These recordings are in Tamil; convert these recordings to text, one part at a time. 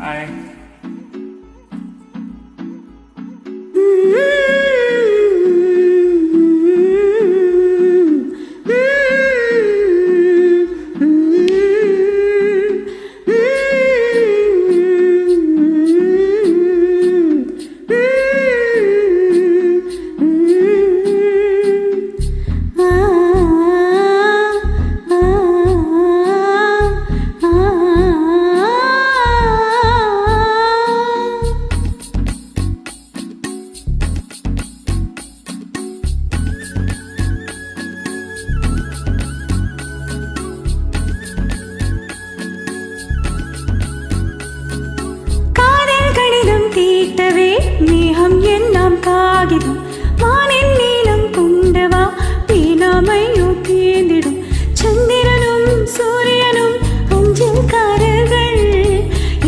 ஹாய். மேகம் எல்லாம் காகிதம் வானின் நீளம் கொண்டவா பேனாமையோ தேர்ந்திடும் சந்திரனும் சூரியனும் அஞ்சல்காரர்கள்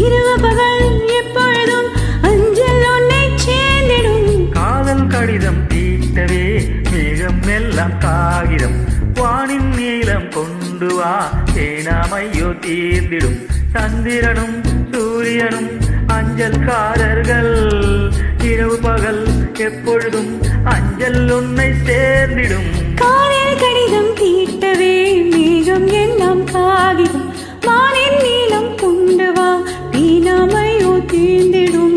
இரவு பகல் எப்பொழுதும் அஞ்சல் ஒன்றை சேர்ந்திடும். காதல் கடிதம் தீட்டவே மேகம் எல்லாம் காகிதம் வானின் நீளம் கொண்டு வா பேனாமையோ தீர்ந்திடும் சந்திரனும் சூரியனும் அஞ்சல்காரர்கள் இரவு பகல் எப்பொழுதும் அஞ்சல் உன்னை சேர்ந்திடும். காதல் கடிதம் தீட்டவே மேகம் எல்லாம் காகிதம் வானின் நீளம் கொண்டு வா பேனாமையோ தீர்ந்திடும்.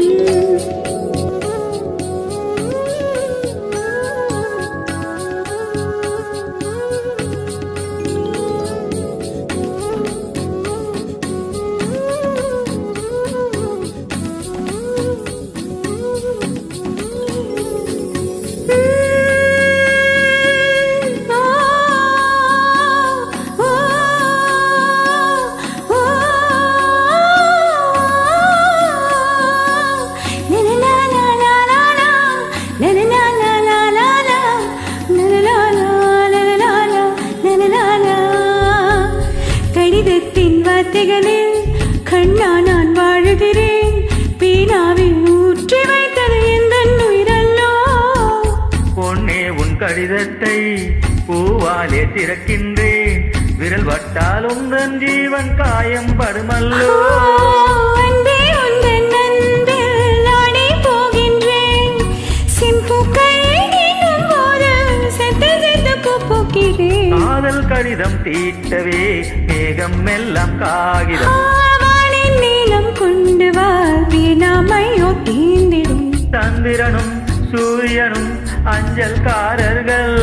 கடிதத்தின் வார்த்தைகளில் கண்ணா நான் வாழுகிறேன் பேனாவில் ஊற்றி வைத்தது எந்த உயிரல்லோ. பொன்னே உன் கடிதத்தை பூவாலே திறக்கின்றேன் விரல் வட்டால் உந்தன் ஜீவன் காயம் படுமல்லோ. அன்பே உந்தன் அன்பில் நானே போகின்றேன் செம்பூக்கள் நீங்கும் போது செத்து செத்து போகிறேன். காதல் கடிதம் தீட்டவே மேகம் எல்லாம் காகிதம் வானின் நீளம் கொண்டு வா பேனாமையோ தீர்ந்திடும் சந்திரனும் சூரியனும் அஞ்சல்காரர்கள்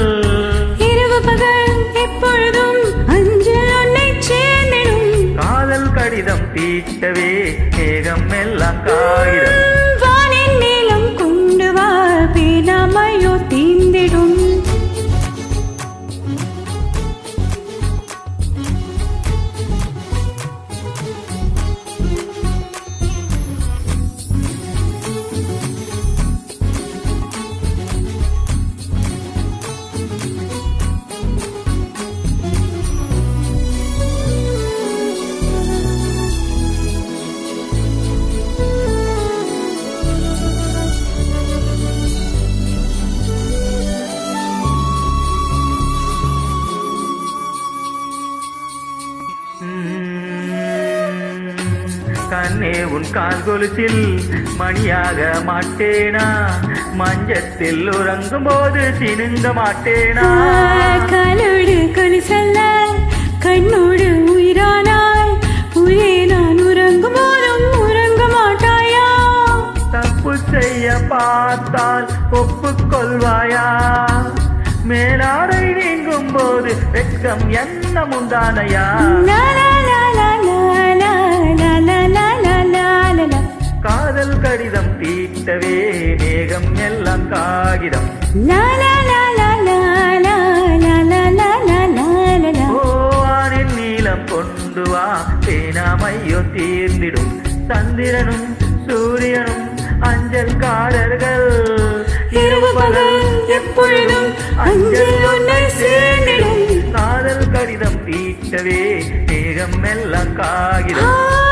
இரவு பகல் எப்பொழுதும் அஞ்சல் ஒன்றை சேர்ந்திடும். காதல் கடிதம் தீட்டவே மேகம் எல்லாம் காகிதம் வானின் நீளம் கொண்டு வா பேனாமையோ தீர்ந்திடும். கண்ணே உன் கால் கொலுசில் மணியாக மாட்டேனா மஞ்சத்தில் உறங்கும் போது சினுங்க மாட்டேனா. காலோடு கொலுசல்ல கண்ணோடு உயிரானாய் உயிரே நான் உறங்கும் போதும் உறங்க மாட்டாயா. தப்பு செய்ய பார்த்தால் ஒப்புக்கொள்வாயா மேலாடை நீங்கும் போது வெட்கம் என்ன முந்தானையா. காதல் கடிதம் தீட்டவே மேகம் எல்லாம் காகிதம் வானின் நீளம் கொண்டு வா பேனாமையோ தீர்ந்திடும் சந்திரனும் சூரியனும் அஞ்சல்காரர்கள் இரவு பகல் எப்பொழுதும் அஞ்சல் ஒன்றை சேர்ந்திடும். காதல் கடிதம் தீட்டவே மேகம் எல்லாம் காகிதம்